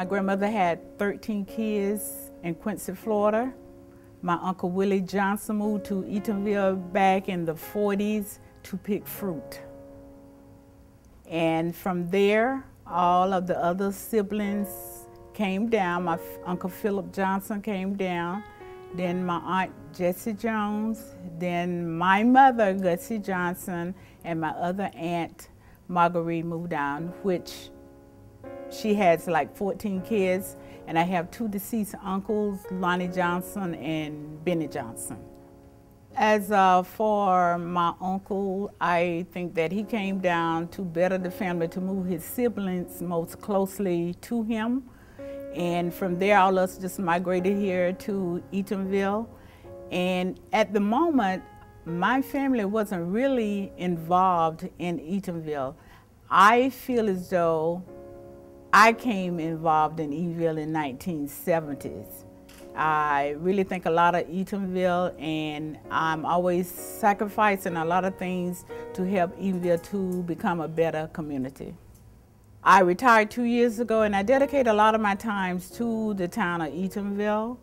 My grandmother had 13 kids in Quincy, Florida. My Uncle Willie Johnson moved to Eatonville back in the 40s to pick fruit. And from there, all of the other siblings came down. My Uncle Philip Johnson came down, then my Aunt Jessie Jones, then my mother, Gussie Johnson, and my other aunt, Marguerite, moved down, which she has like 14 kids, and I have 2 deceased uncles, Lonnie Johnson and Benny Johnson. As for my uncle, I think that he came down to better the family, to move his siblings most closely to him. And from there, all of us just migrated here to Eatonville. And at the moment, my family wasn't really involved in Eatonville. I feel as though I came involved in Eatonville in the 1970s. I really think a lot of Eatonville, and I'm always sacrificing a lot of things to help Eatonville to become a better community. I retired 2 years ago, and I dedicate a lot of my times to the town of Eatonville,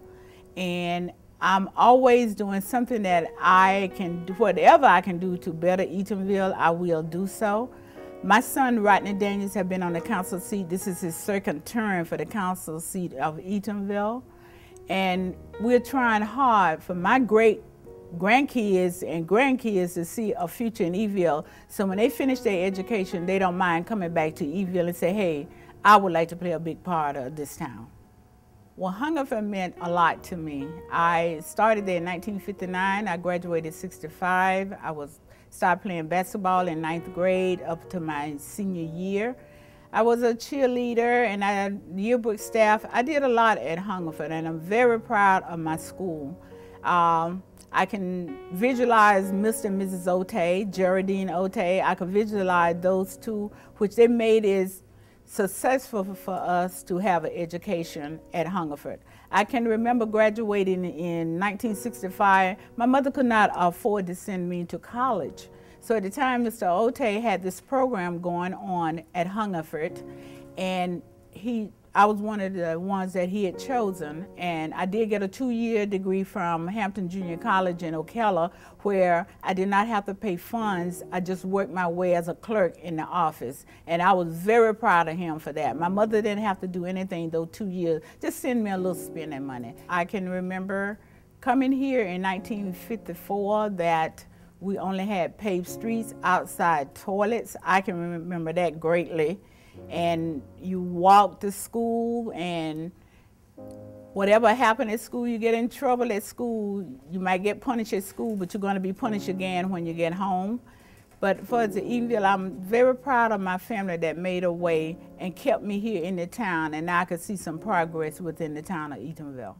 and I'm always doing something that I can do. Whatever I can do to better Eatonville, I will do so. My son, Rodney Daniels, has been on the council seat. This is his second term for the council seat of Eatonville. And we're trying hard for my great grandkids and grandkids to see a future in Eatonville. So when they finish their education, they don't mind coming back to Eatonville and say, hey, I would like to play a big part of this town. Well, Hungerford meant a lot to me. I started there in 1959. I graduated in '65. Started playing basketball in 9th grade up to my senior year. I was a cheerleader and I had yearbook staff. I did a lot at Hungerford, and I'm very proud of my school. I can visualize Mr. and Mrs. Otey, Geraldine Otey. I can visualize those two, which they made is successful for us to have an education at Hungerford. I can remember graduating in 1965. My mother could not afford to send me to college. So at the time, Mr. Otey had this program going on at Hungerford, and I was one of the ones that he had chosen. And I did get a 2-year degree from Hampton Junior College in Ocala, where I did not have to pay funds. I just worked my way as a clerk in the office. And I was very proud of him for that. My mother didn't have to do anything those 2 years, just send me a little spending money. I can remember coming here in 1954 that we only had paved streets, outside toilets. I can remember that greatly. And you walk to school, and whatever happened at school, you get in trouble at school. You might get punished at school, but you're going to be punished again when you get home. But for the Eatonville, I'm very proud of my family that made a way and kept me here in the town, and now I could see some progress within the town of Eatonville.